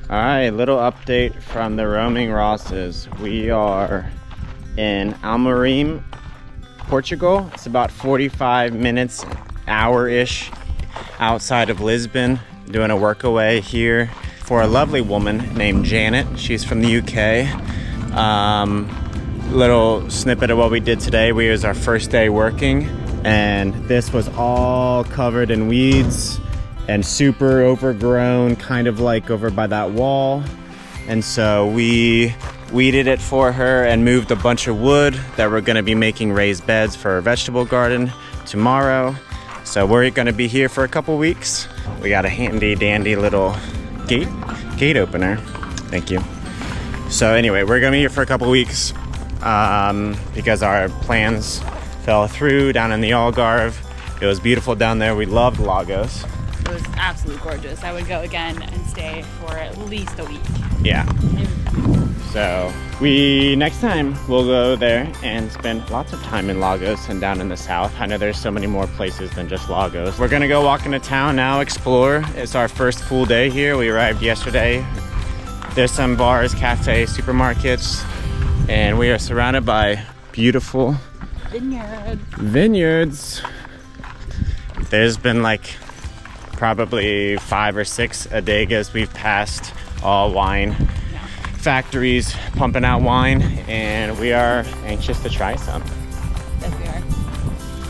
All right, little update from the roaming Rosses. We are in Almarim, Portugal. It's about 45 minutes, hour-ish outside of Lisbon, doing a workaway here for a lovely woman named Janet. She's from the UK. Little snippet of what we did today. It was our first day working, and this was all covered in weeds and super overgrown, kind of like over by that wall. And so we weeded it for her and moved a bunch of wood that we're gonna be making raised beds for our vegetable garden tomorrow. So we're gonna be here for a couple weeks. We got a handy dandy little gate opener. Thank you. So anyway, we're gonna be here for a couple weeks because our plans fell through down in the Algarve. It was beautiful down there. We loved Lagos. It was absolutely gorgeous. I would go again and stay for at least a week. Yeah. So next time we'll go there and spend lots of time in Lagos and down in the south. I know there's so many more places than just Lagos. We're gonna go walk into town now, explore. It's our first full day here. We arrived yesterday. There's some bars, cafes, supermarkets, and we are surrounded by beautiful vineyards. There's been like probably 5 or 6 bodegas we've passed, all wine factories pumping out wine, and we are anxious to try some. Yes, we are.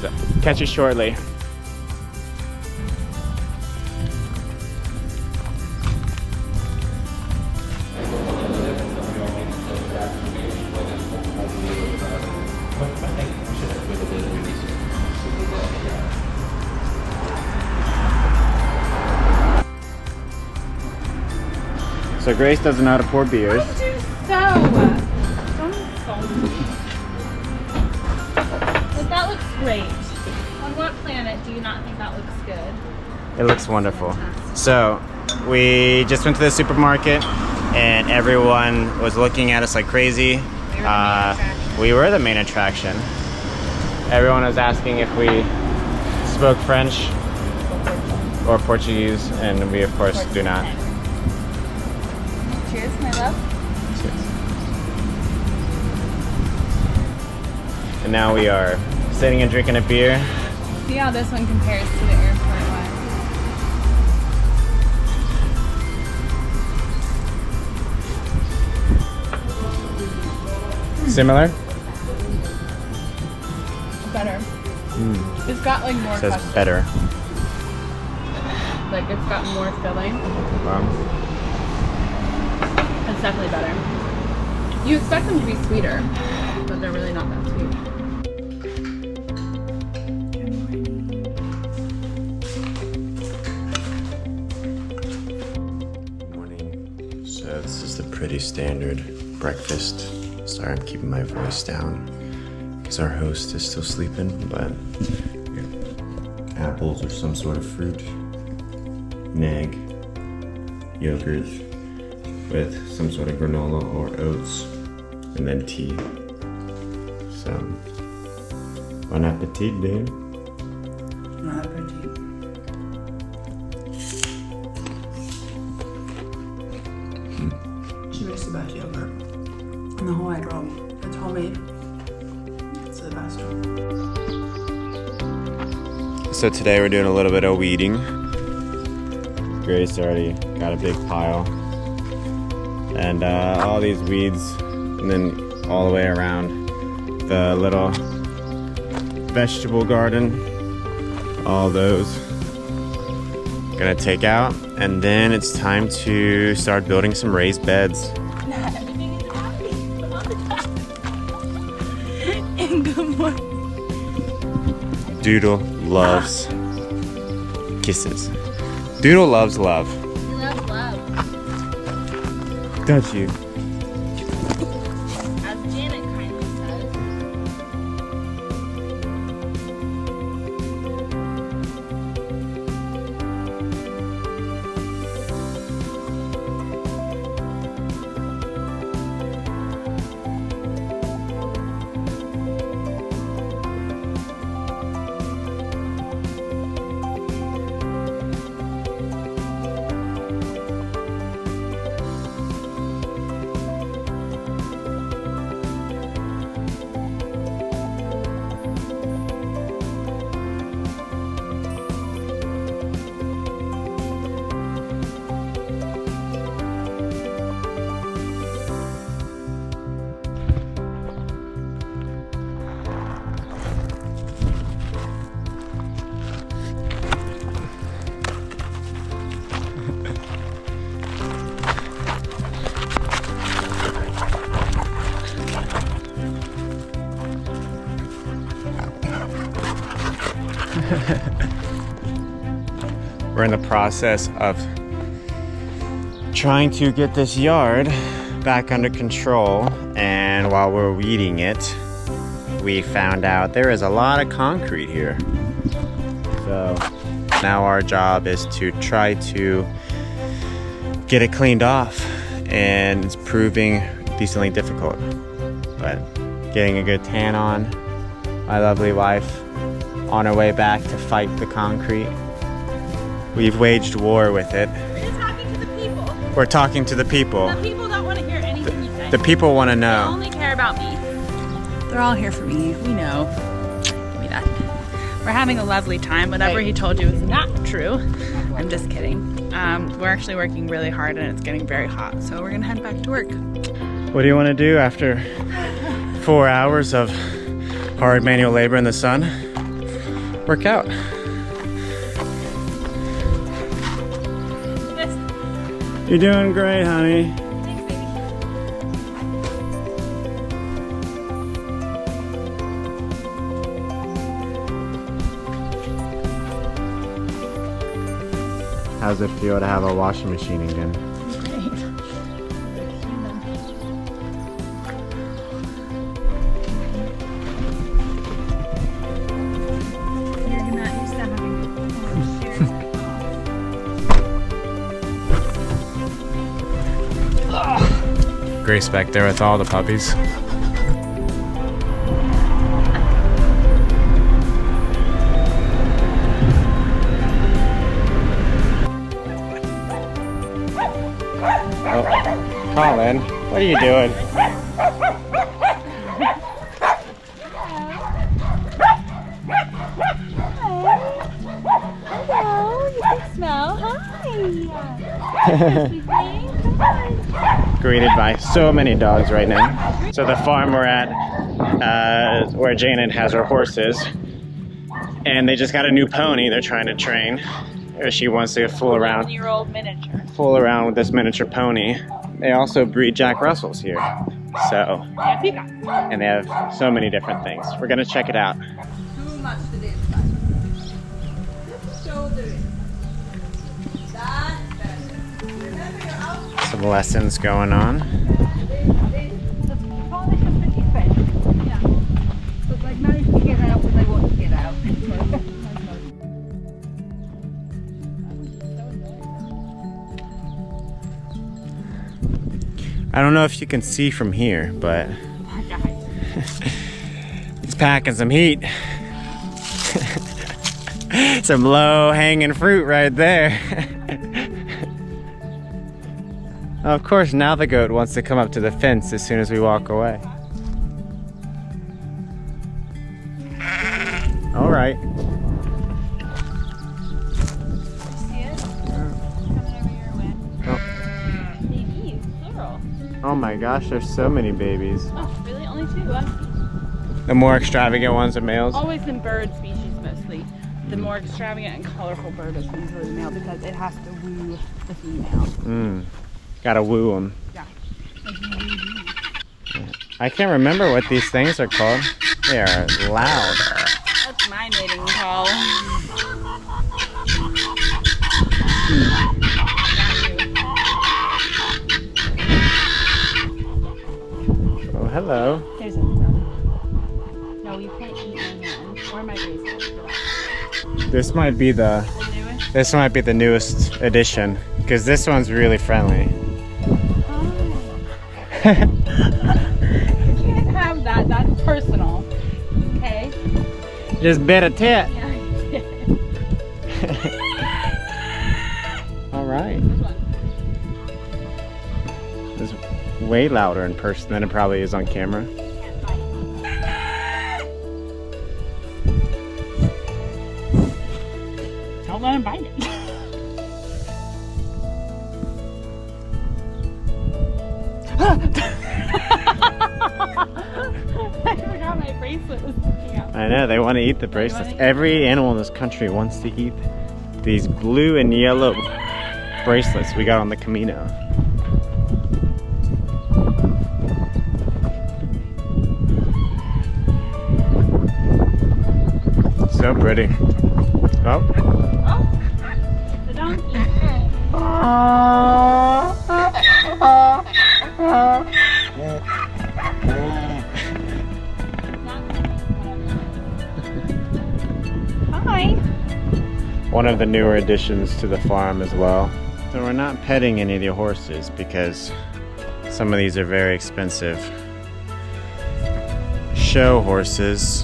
So, catch you shortly. So Grace doesn't know how to pour beers. I do so. Don't insult me. But that looks great. On what planet do you not think that looks good? It looks wonderful. So we just went to the supermarket and everyone was looking at us like crazy. We were the main attraction. Everyone was asking if we spoke French or Portuguese, and we of course do not. Cheers, my love. Cheers. And now we are sitting and drinking a beer. See how this one compares to the airport one. Similar? Better. It's got like more It says questions. better. Like it's got more filling. Wow. It's definitely better. You expect them to be sweeter, but they're really not that sweet. Good morning. So this is the pretty standard breakfast. Sorry, I'm keeping my voice down because our host is still sleeping, but apples or some sort of fruit, an egg, yogurt with some sort of granola or oats, and then tea. So, bon appetit, dude. Bon appetit. She makes the best yogurt in the whole wide world. It's homemade. It's the best. So today we're doing a little bit of weeding. Grace already got a big pile. And all these weeds, and then all the way around the little vegetable garden, all those gonna take out, and then it's time to start building some raised beds. And good morning. Doodle loves kisses. Doodle loves love. You love love. Don't you? As Janet kindly says. We're in the process of trying to get this yard back under control, and while we're weeding it, we found out there is a lot of concrete here. So now our job is to try to get it cleaned off, and it's proving decently difficult. But getting a good tan on, my lovely wife on her way back to fight the concrete. We've waged war with it. We're talking to the people. We're talking to the people. The people don't want to hear anything you say. The people want to They know. only care about me. They're all here for me. We know. Give me that. We're having a lovely time. Whatever he told you is not true. I'm just kidding. We're actually working really hard and it's getting very hot. So we're gonna head back to work. What do you want to do after 4 hours of hard manual labor in the sun? Work out. You're doing great, honey. How's it feel to have a washing machine again? Grace back there with all the puppies. Oh, Colin, what are you doing? Hello, you can smell. Hi. Greeted by so many dogs right now. So the farm we're at, where Janet has her horses, and they just got a new pony they're trying to train. She wants to fool around with this miniature pony. They also breed Jack Russells here. So, and they have so many different things. We're gonna check it out. Too much to this side. Just shoulder it. That's better. Remember your outfit. Some lessons going on. But they've managed to get out when they want to get out. I don't know if you can see from here, but he's packing some heat. Some low-hanging fruit right there. Of course, now the goat wants to come up to the fence as soon as we walk away. All right. See it? Coming over your way. Oh. Babies, plural. Oh my gosh, there's so many babies. Oh, really? Only two? The more extravagant ones are males. Always in bird species, mostly. The more extravagant and colorful bird is usually the male because it has to woo the female. Gotta woo them. Yeah. I can't remember what these things are called. They are loud. That's my mating call. Oh, hello. There's a no, you can't eat my hand or my bracelet. This might be the newest? this might be the newest edition because this one's really friendly. You can't have that. That's personal. Okay? Just bit a tit. Yeah, I did. All right. This one. It's way louder in person than it probably is on camera. Don't let him bite it. I forgot my bracelet was sticking out. I know, they want to eat the bracelets. Every animal in this country wants to eat these blue and yellow bracelets we got on the Camino. So pretty. Oh. The donkey. Hi. One of the newer additions to the farm as well. So we're not petting any of the horses because some of these are very expensive. Show horses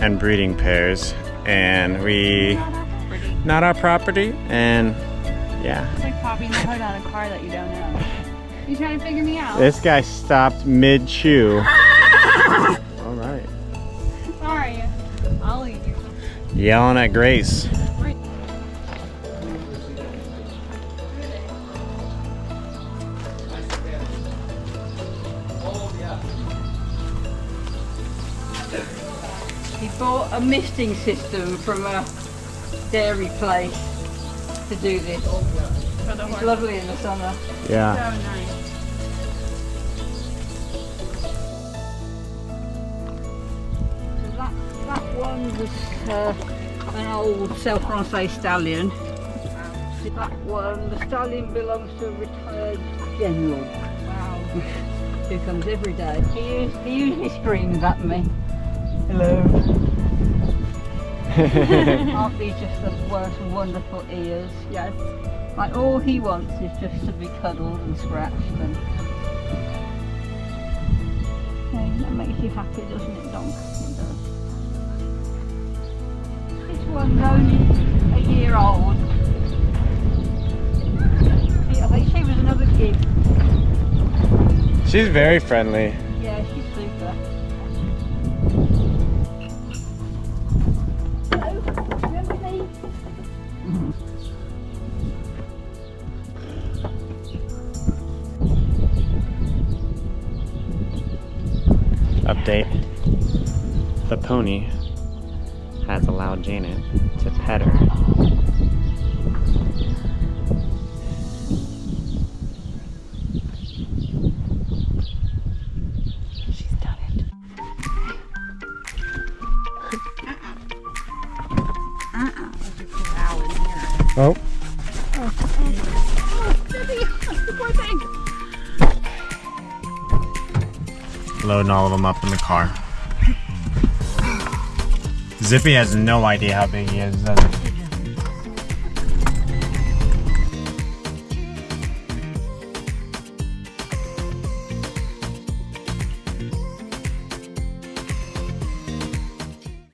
and breeding pairs, and we not our property, and yeah. It's like popping the hood on a car that you don't know. You trying to figure me out? This guy stopped mid-chew. All right. Sorry. I'll leave you. Yelling at Grace. He bought a misting system from a dairy place to do this. For the It's horse. lovely in the summer. Yeah. So nice. That one was an old Self-Francais stallion. That one, the stallion belongs to a retired general. Wow. Who comes every day. He usually screams at me. Hello. Aren't these just the most wonderful ears? Yes. Like all he wants is just to be cuddled and scratched, and hey, that makes you happy, doesn't it, Donk? It does. This one's only a year old. I think she was another kid. She's very friendly. Yeah, she's super. Hello, remember me? Update. The pony has allowed Janet to pet her. She's done it. Oh. Poor thing. Loading all of them up in the car. Zippy has no idea how big he is, does he?